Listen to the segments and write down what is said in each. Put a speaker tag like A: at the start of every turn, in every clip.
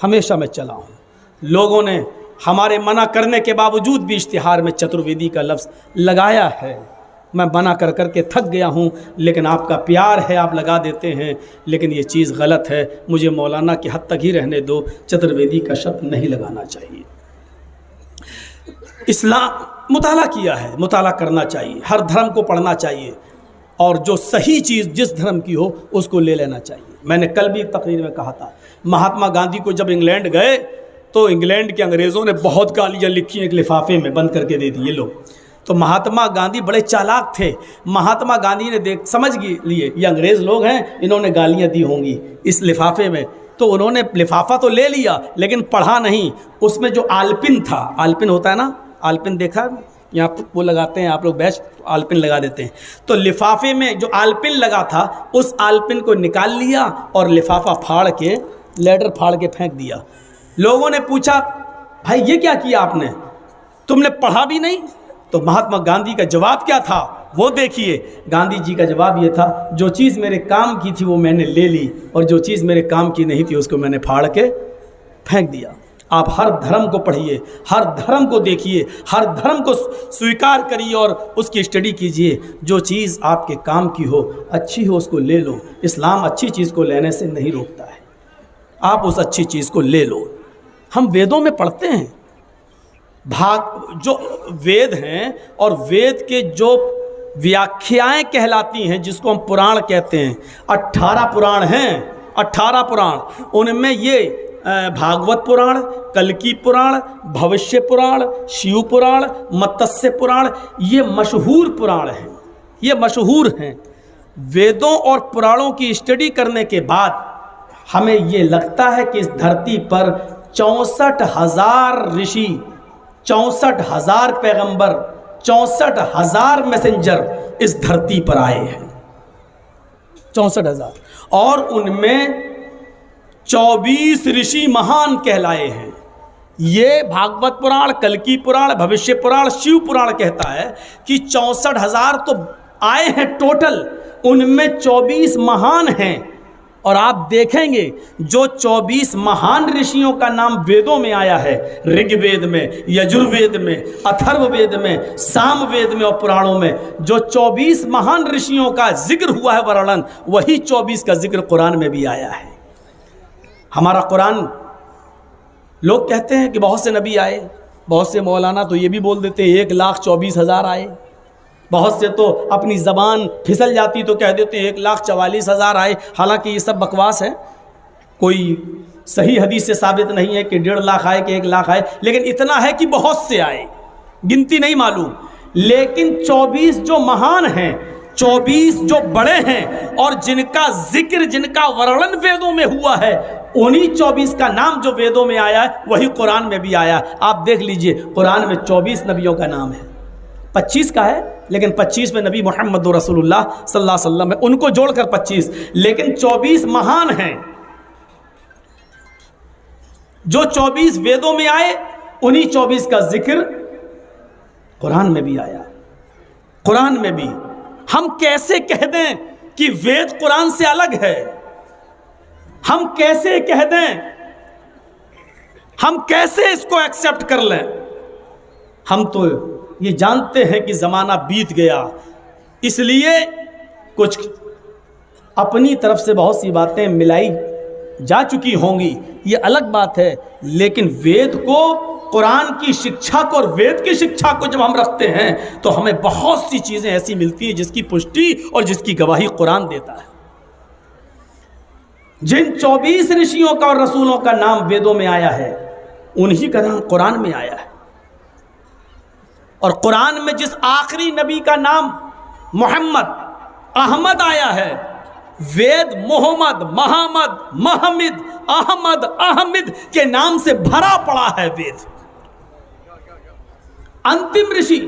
A: हमेशा मैं चला हूँ। लोगों ने हमारे मना करने के बावजूद भी इश्तिहार में चतुर्वेदी का लफ्ज़ लगाया है। मैं मना कर कर के थक गया हूँ, लेकिन आपका प्यार है, आप लगा देते हैं, लेकिन ये चीज़ गलत है। मुझे मौलाना की हद तक ही रहने दो, चतुर्वेदी का शब्द नहीं लगाना चाहिए। इस्लाम मुताला किया है, मुताला करना चाहिए, हर धर्म को पढ़ना चाहिए, और जो सही चीज़ जिस धर्म की हो उसको ले लेना चाहिए। मैंने कल भी तकरीर में कहा था, महात्मा गांधी को जब इंग्लैंड गए तो इंग्लैंड के अंग्रेज़ों ने बहुत गालियाँ लिखी, एक लिफाफे में बंद करके दे दी, ये लो। तो महात्मा गांधी बड़े चालाक थे। महात्मा गांधी ने समझ लिए ये अंग्रेज़ लोग हैं, इन्होंने गालियाँ दी होंगी इस लिफाफे में, तो उन्होंने लिफाफा तो ले लिया लेकिन पढ़ा नहीं। उसमें जो आलपिन था, आलपिन होता है ना, आलपिन देखा यहाँ वो लगाते हैं आप लोग, बैच आलपिन लगा देते हैं, तो लिफाफे में जो आलपिन लगा था उस आलपिन को निकाल लिया और लिफाफा फाड़ के, लेटर फाड़ के फेंक दिया। लोगों ने पूछा, भाई ये क्या किया आपने, तुमने पढ़ा भी नहीं? तो महात्मा गांधी का जवाब क्या था वो देखिए। गांधी जी का जवाब ये था, जो चीज़ मेरे काम की थी वो मैंने ले ली, और जो चीज़ मेरे काम की नहीं थी उसको मैंने फाड़ के फेंक दिया। आप हर धर्म को पढ़िए, हर धर्म को देखिए, हर धर्म को स्वीकार करिए और उसकी स्टडी कीजिए। जो चीज़ आपके काम की हो, अच्छी हो, उसको ले लो। इस्लाम अच्छी चीज़ को लेने से नहीं रोकता है, आप उस अच्छी चीज़ को ले लो। हम वेदों में पढ़ते हैं, जो वेद हैं और वेद के जो व्याख्याएं कहलाती हैं, जिसको हम पुराण कहते हैं, 18 पुराण हैं, 18 पुराण। उनमें ये भागवत पुराण, कल्की पुराण, भविष्य पुराण, शिव पुराण, मत्स्य पुराण, ये मशहूर पुराण हैं, ये मशहूर हैं। वेदों और पुराणों की स्टडी करने के बाद हमें ये लगता है कि इस धरती पर 64,000 ऋषि, 64,000 पैगंबर, 64,000 मैसेंजर इस धरती पर आए हैं, 64,000, और उनमें 24 ऋषि महान कहलाए हैं। ये भागवत पुराण, कल्की पुराण, भविष्य पुराण, शिव पुराण कहता है कि 64,000 तो आए हैं टोटल, उनमें 24 महान हैं। और आप देखेंगे जो 24 महान ऋषियों का नाम वेदों में आया है, ऋग्वेद में, यजुर्वेद में, अथर्ववेद में, सामवेद में और पुराणों में, जो 24 महान ऋषियों का जिक्र हुआ है, वर्णन, वही 24 का जिक्र कुरान में भी आया है। हमारा कुरान, लोग कहते हैं कि बहुत से नबी आए, बहुत से मौलाना तो ये भी बोल देते हैं 1,24,000 आए, बहुत से तो अपनी ज़बान फिसल जाती तो कह देते हैं 1,44,000 आए। हालांकि ये सब बकवास है, कोई सही हदीस से साबित नहीं है कि 1.5 लाख आए कि 1 लाख आए, लेकिन इतना है कि बहुत से आए, गिनती नहीं मालूम। लेकिन 24 जो महान हैं, 24 जो बड़े हैं और जिनका जिक्र, जिनका वर्णन वेदों में हुआ है, उन्हीं 24 का नाम जो वेदों में आया है वही कुरान में भी आया। आप देख लीजिए, कुरान में 24 नबियों का नाम है, 25 का है, लेकिन 25 में नबी मोहम्मद रसूलुल्लाह सल्लल्लाहु अलैहि वसल्लम है, उनको जोड़कर 25, लेकिन 24 महान हैं। जो 24 वेदों में आए, उन्हीं 24 का जिक्र कुरान में भी आया। कुरान में भी हम कैसे कह दें कि वेद कुरान से अलग है? हम कैसे कह दें, हम कैसे इसको एक्सेप्ट कर लें? हम तो ये जानते हैं कि ज़माना बीत गया, इसलिए कुछ अपनी तरफ से बहुत सी बातें मिलाई जा चुकी होंगी, ये अलग बात है। लेकिन वेद को, कुरान की शिक्षा को और वेद की शिक्षा को जब हम रखते हैं तो हमें बहुत सी चीज़ें ऐसी मिलती हैं जिसकी पुष्टि और जिसकी गवाही कुरान देता है। जिन 24 ऋषियों का और रसूलों का नाम वेदों में आया है, उन्हीं का नाम कुरान में आया है। और कुरान में जिस आखिरी नबी का नाम मोहम्मद, अहमद आया है, वेद मोहम्मद, महमद, महमिद, अहमद, अहमिद के नाम से भरा पड़ा है वेद। अंतिम ऋषि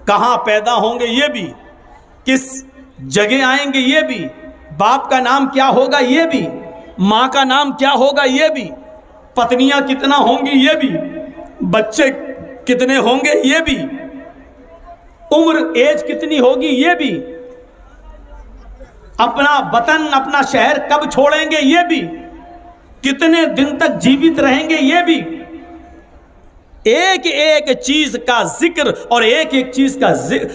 A: कहां पैदा होंगे ये भी, किस जगह आएंगे ये भी, बाप का नाम क्या होगा ये भी, मां का नाम क्या होगा ये भी, पत्नियां कितना होंगी ये भी, बच्चे कितने होंगे ये भी, उम्र एज कितनी होगी ये भी, अपना वतन, अपना शहर कब छोड़ेंगे ये भी, कितने दिन तक जीवित रहेंगे, ये भी। एक एक चीज का जिक्र और एक एक चीज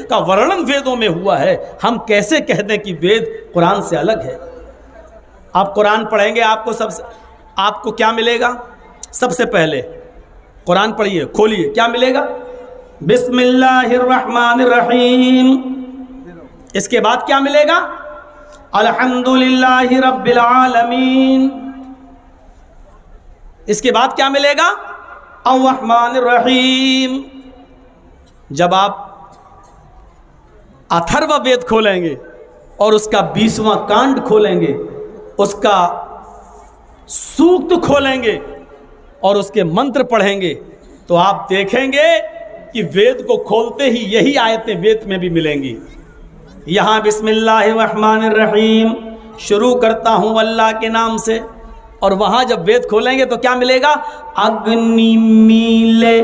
A: का वर्णन वेदों में हुआ है। हम कैसे कह दें कि वेद कुरान से अलग है? आप कुरान पढ़ेंगे, आपको क्या मिलेगा? सबसे पहले कुरान पढ़िए, खोलिए, क्या मिलेगा? बिस्मिल्लाहिर्रहमानिर्रहीम। इसके बाद क्या मिलेगा? अल्हम्दुलिल्लाहि रब्बिल आलमीन। इसके बाद क्या मिलेगा? अर्रहमानिर्रहीम। जब आप अथर्ववेद खोलेंगे और उसका 20वां कांड खोलेंगे, उसका सूक्त खोलेंगे और उसके मंत्र पढ़ेंगे, तो आप देखेंगे कि वेद को खोलते ही यही आयतें वेद में भी मिलेंगी। यहां बिस्मिल्लाहिर्रहमानिर्रहीम शुरू करता हूं अल्लाह के नाम से, और वहां जब वेद खोलेंगे तो क्या मिलेगा? अग्नि मीले।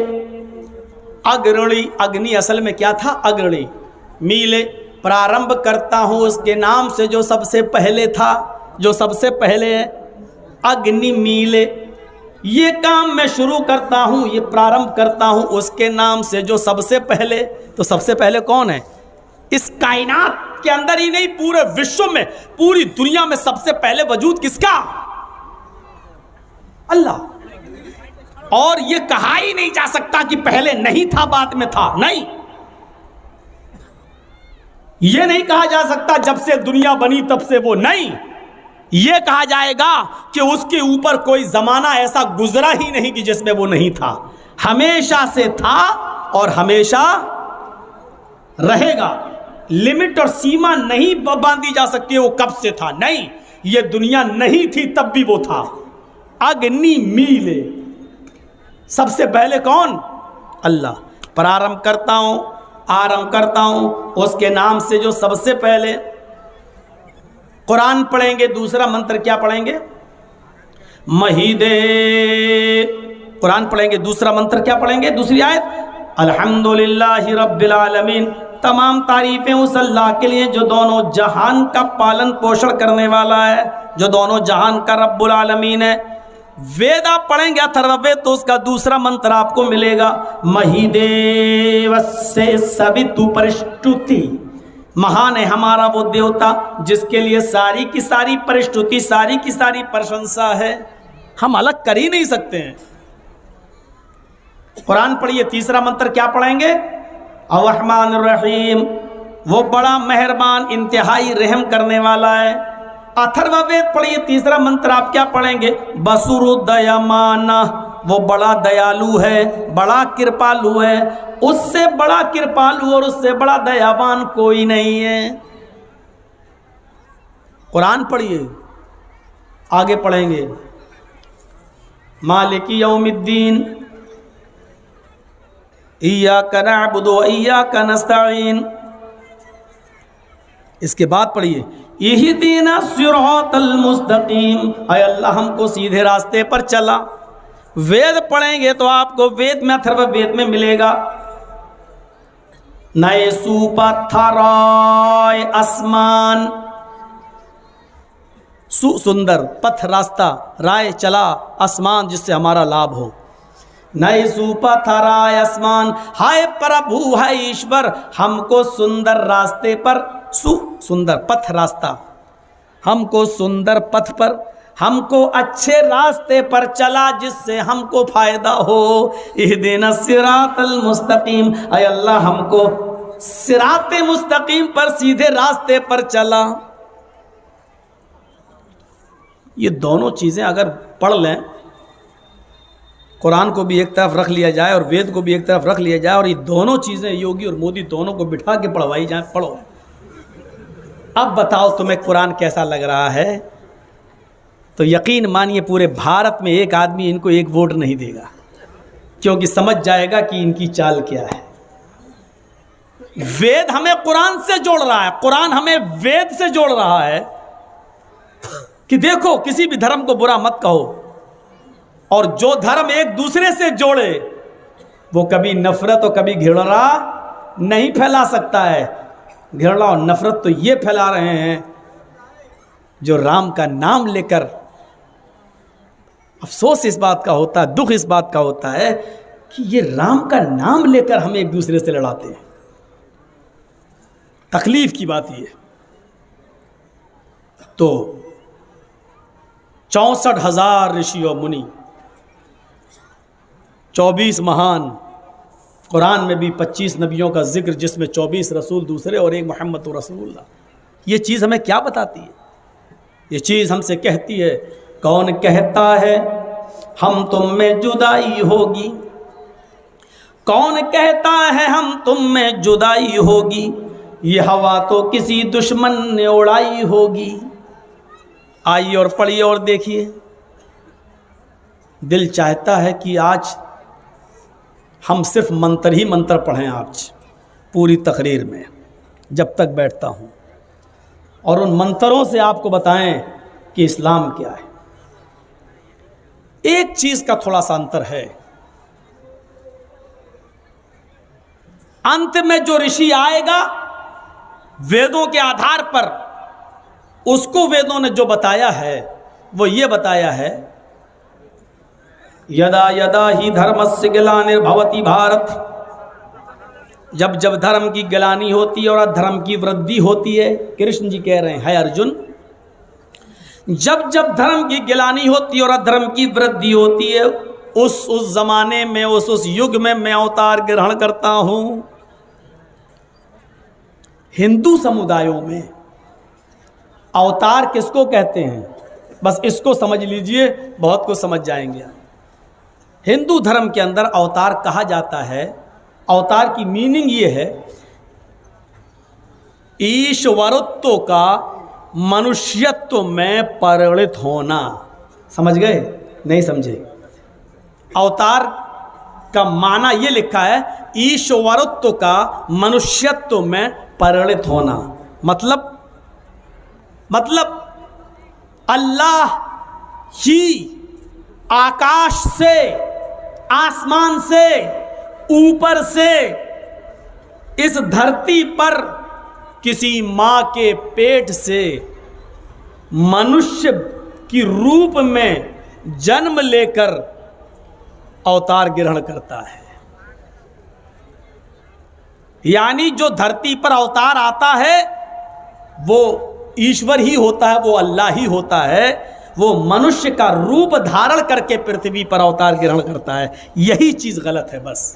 A: अग्रणी, अग्नि असल में क्या था? अग्रणी। मीले, प्रारंभ करता हूं उसके नाम से जो सबसे पहले था, जो सबसे पहले है। अग्नि मीले, ये काम मैं शुरू करता हूं, ये प्रारंभ करता हूं उसके नाम से जो सबसे पहले। तो सबसे पहले कौन है? इस कायनात के अंदर ही नहीं, पूरे विश्व में, पूरी दुनिया में सबसे पहले वजूद किसका? अल्लाह। और ये कहा ही नहीं जा सकता कि पहले नहीं था बाद में था, नहीं। ये नहीं कहा जा सकता जब से दुनिया बनी तब से वो, नहीं। ये कहा जाएगा कि उसके ऊपर कोई जमाना ऐसा गुजरा ही नहीं कि जिसमें वो नहीं था। हमेशा से था और हमेशा रहेगा। लिमिट और सीमा नहीं बांधी जा सकती है वो कब से था, नहीं। ये दुनिया नहीं थी तब भी वो था। अग्नि मीले, सबसे पहले कौन? अल्लाह। प्रारंभ करता हूं, आरंभ करता हूं उसके नाम से जो सबसे पहले। कुरान पढ़ेंगे, दूसरा मंत्र क्या पढ़ेंगे? महीदे। कुरान पढ़ेंगे, दूसरा मंत्र क्या पढ़ेंगे? दूसरी आयत, अल्हम्दुलिल्लाहि रब्बिल आलमीन। तमाम तारीफें उस अल्लाह के लिए जो दोनों जहान का पालन पोषण करने वाला है, जो दोनों जहान का रब्बुल आलमीन है। वेद आप पढ़ेंगे अथर्ववेद, तो उसका दूसरा मंत्र आपको मिलेगा, महिदेवस्य सवितु परिष्टुति। महान है हमारा वो देवता जिसके लिए सारी की सारी परिष्टुति, सारी की सारी प्रशंसा है। हम अलग कर ही नहीं सकते हैं। कुरान पढ़िए, तीसरा मंत्र क्या पढ़ेंगे? अर्रहमानिर्रहीम, वो बड़ा मेहरबान इंतहाई रहम करने वाला है। अथर्ववेद पढ़िए, तीसरा मंत्र आप क्या पढ़ेंगे? बसुरुदयमान, वो बड़ा दयालु है, बड़ा कृपालु है। उससे बड़ा कृपालु और उससे बड़ा दयावान कोई नहीं है। कुरान पढ़िए, आगे पढ़ेंगे मालिकी यौमिद्दीन, इय्याका नअबुदु व इय्याका नस्तईन। इसके बाद पढ़िए इहदीना सिरातल मुस्तकीम, ऐ अल्लाह हमको सीधे रास्ते पर चला। वेद पढ़ेंगे तो आपको वेद में, अथर्ववेद में मिलेगा, नए सुपथराय आसमान, सुंदर पथ रास्ता, राय चला आसमान जिससे हमारा लाभ हो। नए सुपथराय आसमान, हाय प्रभु हाय ईश्वर, हमको सुंदर रास्ते पर, सुंदर पथ रास्ता, हमको सुंदर पथ पर, हमको अच्छे रास्ते पर चला जिससे हमको फायदा हो। इहदिना सिरातल मुस्तकीम, ऐ अल्लाह हमको सिराते मुस्तकीम पर, सीधे रास्ते पर चला। ये दोनों चीजें अगर पढ़ लें, कुरान को भी एक तरफ रख लिया जाए और वेद को भी एक तरफ रख लिया जाए, और ये दोनों चीजें योगी और मोदी दोनों को बिठा के पढ़वाई जाए, पढ़ो। अब बताओ तुम्हें कुरान कैसा लग रहा है? तो यकीन मानिए पूरे भारत में एक आदमी इनको एक वोट नहीं देगा, क्योंकि समझ जाएगा कि इनकी चाल क्या है। वेद हमें कुरान से जोड़ रहा है, कुरान हमें वेद से जोड़ रहा है कि देखो किसी भी धर्म को बुरा मत कहो, और जो धर्म एक दूसरे से जोड़े वो कभी नफरत और कभी घृणा नहीं फैला सकता है। घृणा और नफरत तो ये फैला रहे हैं जो राम का नाम लेकर अफसोस इस बात का होता है, दुख इस बात का होता है कि ये राम का नाम लेकर हम एक दूसरे से लड़ाते हैं। तकलीफ की बात ये। तो 64,000 ऋषि और मुनि, 24 महान, कुरान में भी 25 नबियों का जिक्र, जिसमें 24 रसूल दूसरे और एक मोहम्मद रसूलुल्लाह। ये चीज़ हमें क्या बताती है? ये चीज़ हमसे कहती है, कौन कहता है हम तुम में जुदाई होगी, कौन कहता है हम तुम में जुदाई होगी, ये हवा तो किसी दुश्मन ने उड़ाई होगी। आइए और पढ़िए और देखिए। दिल चाहता है कि आज हम सिर्फ मंत्र ही मंत्र पढ़ें आज पूरी तकरीर में जब तक बैठता हूँ, और उन मंत्रों से आपको बताएं कि इस्लाम क्या है। एक चीज़ का थोड़ा सा अंतर है, अंत में जो ऋषि आएगा वेदों के आधार पर, उसको वेदों ने जो बताया है वो ये बताया है, यदा यदा ही धर्मस्य ग्लानिर्भवति भारत, जब जब धर्म की ग्लानि होती है और अधर्म की वृद्धि होती है। कृष्ण जी कह रहे हैं, अर्जुन, जब जब धर्म की ग्लानि होती है और अधर्म की वृद्धि होती है, उस जमाने में, उस युग में मैं अवतार ग्रहण करता हूं। हिंदू समुदायों में अवतार किसको कहते हैं? बस इसको समझ लीजिए, बहुत कुछ समझ जाएंगे। हिंदू धर्म के अंदर अवतार कहा जाता है, अवतार की मीनिंग ये है, ईश्वरत्व का मनुष्यत्व में परिणित होना। समझ गए? नहीं समझे? अवतार का माना ये लिखा है, ईश्वरत्व का मनुष्यत्व में परिणित होना। मतलब अल्लाह ही आकाश से, आसमान से, ऊपर से इस धरती पर किसी मां के पेट से मनुष्य की रूप में जन्म लेकर अवतार ग्रहण करता है। यानी जो धरती पर अवतार आता है वो ईश्वर ही होता है, वो अल्लाह ही होता है। वो मनुष्य का रूप धारण करके पृथ्वी पर अवतार ग्रहण करता है। यही चीज गलत है। बस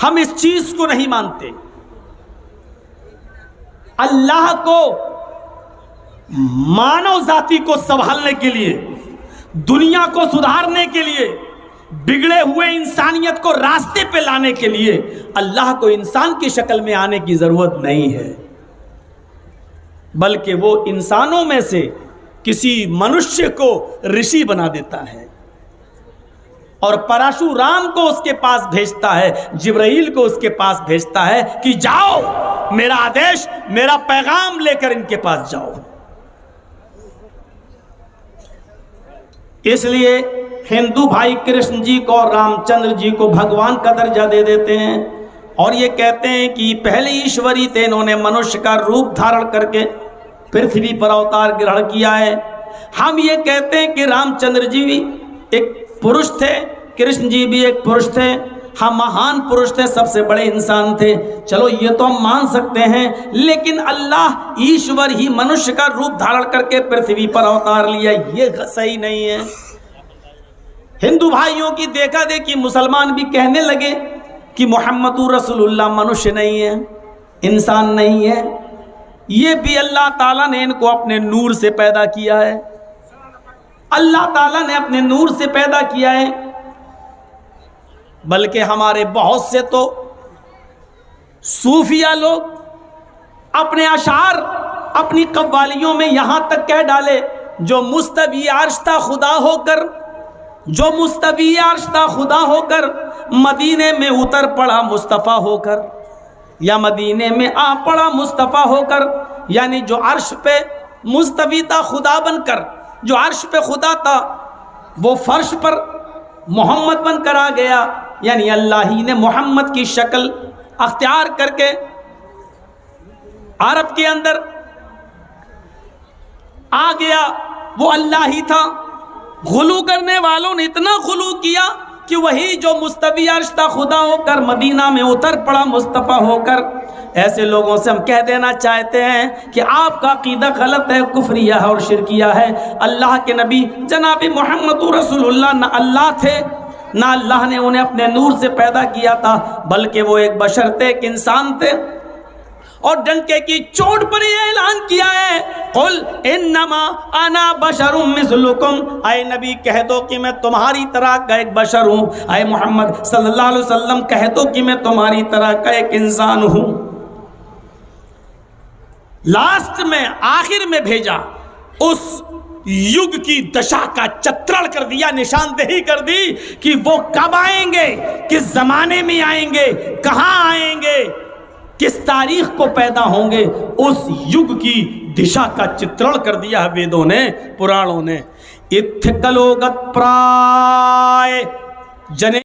A: हम इस चीज को नहीं मानते। अल्लाह को, मानव जाति को संभालने के लिए, दुनिया को सुधारने के लिए, बिगड़े हुए इंसानियत को रास्ते पे लाने के लिए अल्लाह को इंसान की शक्ल में आने की जरूरत नहीं है, बल्कि वो इंसानों में से किसी मनुष्य को ऋषि बना देता है और परशुराम को उसके पास भेजता है, जिब्राइल को उसके पास भेजता है कि जाओ, मेरा आदेश, मेरा पैगाम लेकर इनके पास जाओ। इसलिए हिंदू भाई कृष्ण जी को और रामचंद्र जी को भगवान का दर्जा दे देते हैं और ये कहते हैं कि पहले ईश्वरी थे, इन्होंने मनुष्य का रूप धारण करके पृथ्वी पर अवतार ग्रहण किया है। हम ये कहते हैं कि रामचंद्र जी भी एक पुरुष थे, कृष्ण जी भी एक पुरुष थे, हम महान पुरुष थे, सबसे बड़े इंसान थे। चलो ये तो हम मान सकते हैं, लेकिन अल्लाह ईश्वर ही मनुष्य का रूप धारण करके पृथ्वी पर अवतार लिया, ये सही नहीं है। हिंदू भाइयों की देखा देखी मुसलमान भी कहने लगे कि मोहम्मदुर रसूलुल्लाह मनुष्य नहीं है, इंसान नहीं है। ये भी अल्लाह ताला ने इनको अपने नूर से पैदा किया है, अल्लाह ताला ने अपने नूर से पैदा किया है। बल्कि हमारे बहुत से तो सूफिया लोग अपने अशार, अपनी कव्वालियों में यहां तक कह डाले, जो मुस्तवी अर्शता खुदा होकर, जो मुस्तवी अर्शता खुदा होकर मदीने में उतर पड़ा मुस्तफ़ा होकर, या मदीने में आ पड़ा मुस्तफ़ा होकर, यानी जो अर्श पे मुस्तवी था खुदा बनकर, जो अर्श पे खुदा था वो फर्श पर मोहम्मद बनकर आ गया, यानी अल्लाह ही ने मोहम्मद की शक्ल अख्तियार करके अरब के अंदर आ गया वो अल्लाह ही था। गुलू करने वालों ने इतना गुलू किया कि वही जो मुस्तवी अर्श था खुदा होकर मदीना में उतर पड़ा मुस्तफ़ा होकर। ऐसे लोगों से हम कह देना चाहते हैं कि आपका अकीदा गलत है, कुफरिया है और शिरकिया है। अल्लाह के नबी जनाब मोहम्मद रसूलुल्लाह न अल्लाह थे, ना अल्लाह ने उन्हें अपने नूर से पैदा किया था, बल्कि वो एक बशर थे, एक इंसान थे। और डंके की चोट पर यह ऐलान किया है, कुल इन्नमा अना बशरुम मिस्लुकुम, आए नबी कह दो कि मैं तुम्हारी तरह का एक बशर हूँ। आए मोहम्मद सल्लल्लाहु अलैहि वसल्लम कह दो कि मैं तुम्हारी तरह का एक इंसान हूँ। लास्ट में आखिर में भेजा, उस युग की दशा का चित्रण कर दिया, निशानदेही कर दी कि वो कब आएंगे, किस जमाने में आएंगे, कहाँ आएंगे, किस तारीख को पैदा होंगे। उस युग की दिशा का चित्रण कर दिया है वेदों ने, पुराणों ने। इत्थकलोगत प्राय जने